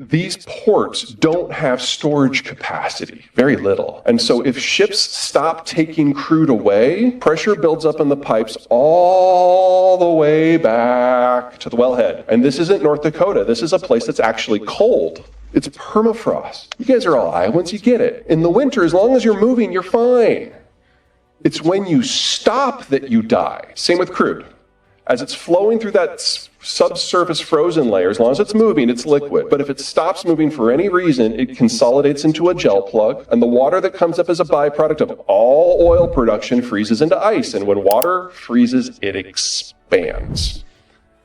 these ports don't have storage capacity, very little. And so if ships stop taking crude away, pressure builds up in the pipes all the way back to the wellhead. And this isn't North Dakota. This is a place that's actually cold. It's permafrost. You guys are all Iowans, you get it. In the winter, as long as you're moving, you're fine. It's when you stop that you die. Same with crude. As it's flowing through that subsurface frozen layer, as long as it's moving, it's liquid. But if it stops moving for any reason, it consolidates into a gel plug, and the water that comes up as a byproduct of all oil production freezes into ice. And when water freezes, it expands.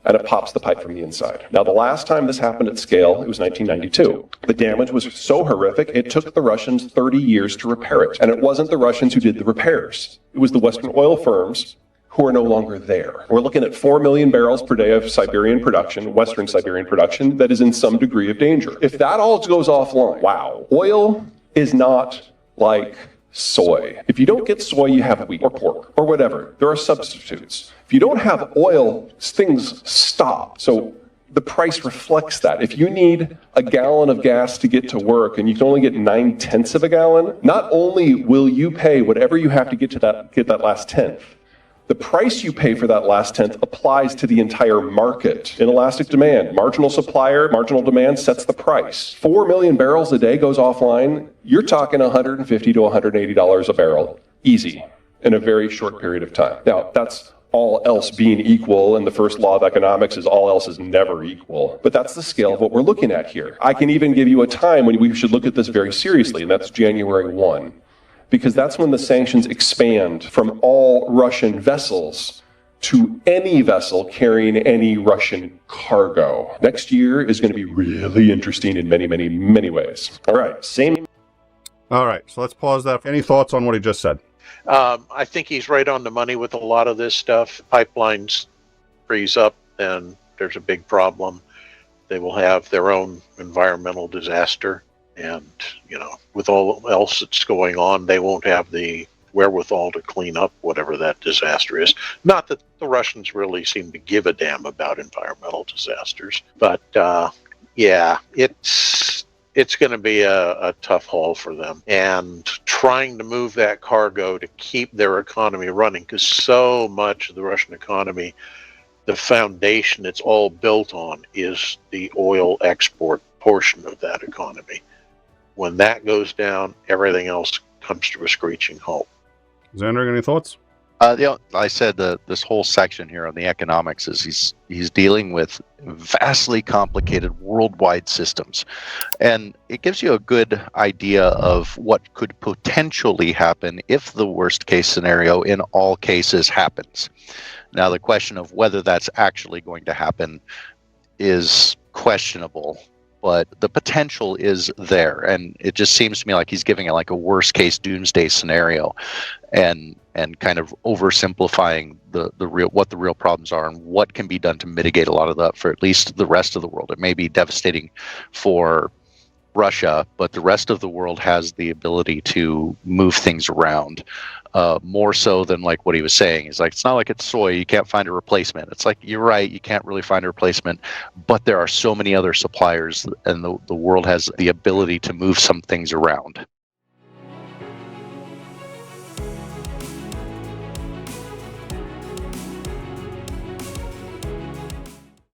And it pops the pipe from the inside. Now, the last time this happened at scale, it was 1992. The damage was so horrific, it took the Russians 30 years to repair it. And it wasn't the Russians who did the repairs. It was the Western oil firms who are no longer there. We're looking at 4 million barrels per day of Siberian production, Western Siberian production, that is in some degree of danger. If that all goes offline, wow. Oil is not like soy. If you don't get soy, you have wheat or pork or whatever. There are substitutes. If you don't have oil, things stop. So the price reflects that. If you need a gallon of gas to get to work and you can only get 9/10 of a gallon, not only will you pay whatever you have to get that last tenth, the price you pay for that last tenth applies to the entire market. Inelastic demand, marginal supplier, marginal demand sets the price. 4 million barrels a day goes offline, you're talking $150 to $180 a barrel, easy, in a very short period of time. Now, that's all else being equal, and the first law of economics is all else is never equal. But that's the scale of what we're looking at here. I can even give you a time when we should look at this very seriously, and that's January 1. Because that's when the sanctions expand from all Russian vessels to any vessel carrying any Russian cargo. Next year is going to be really interesting in many, many, many ways. All right, All right, so let's pause that. Any thoughts on what he just said? I think he's right on the money with a lot of this stuff. Pipelines freeze up, and there's a big problem. They will have their own environmental disaster. And, with all else that's going on, they won't have the wherewithal to clean up whatever that disaster is. Not that the Russians really seem to give a damn about environmental disasters. But, it's going to be a tough haul for them. And trying to move that cargo to keep their economy running, because so much of the Russian economy, the foundation it's all built on is the oil export portion of that economy. When that goes down, everything else comes to a screeching halt. Xander, any thoughts? I said this whole section here on the economics is he's dealing with vastly complicated worldwide systems. And it gives you a good idea of what could potentially happen if the worst case scenario in all cases happens. Now, the question of whether that's actually going to happen is questionable. But the potential is there, and it just seems to me like he's giving it like a worst case doomsday scenario, and kind of oversimplifying what the real problems are and what can be done to mitigate a lot of that for at least the rest of the world. It may be devastating for Russia, but the rest of the world has the ability to move things around. More so than like what he was saying. He's like, it's not like it's soy, you can't find a replacement. It's like, you're right, you can't really find a replacement, but there are so many other suppliers, and the world has the ability to move some things around.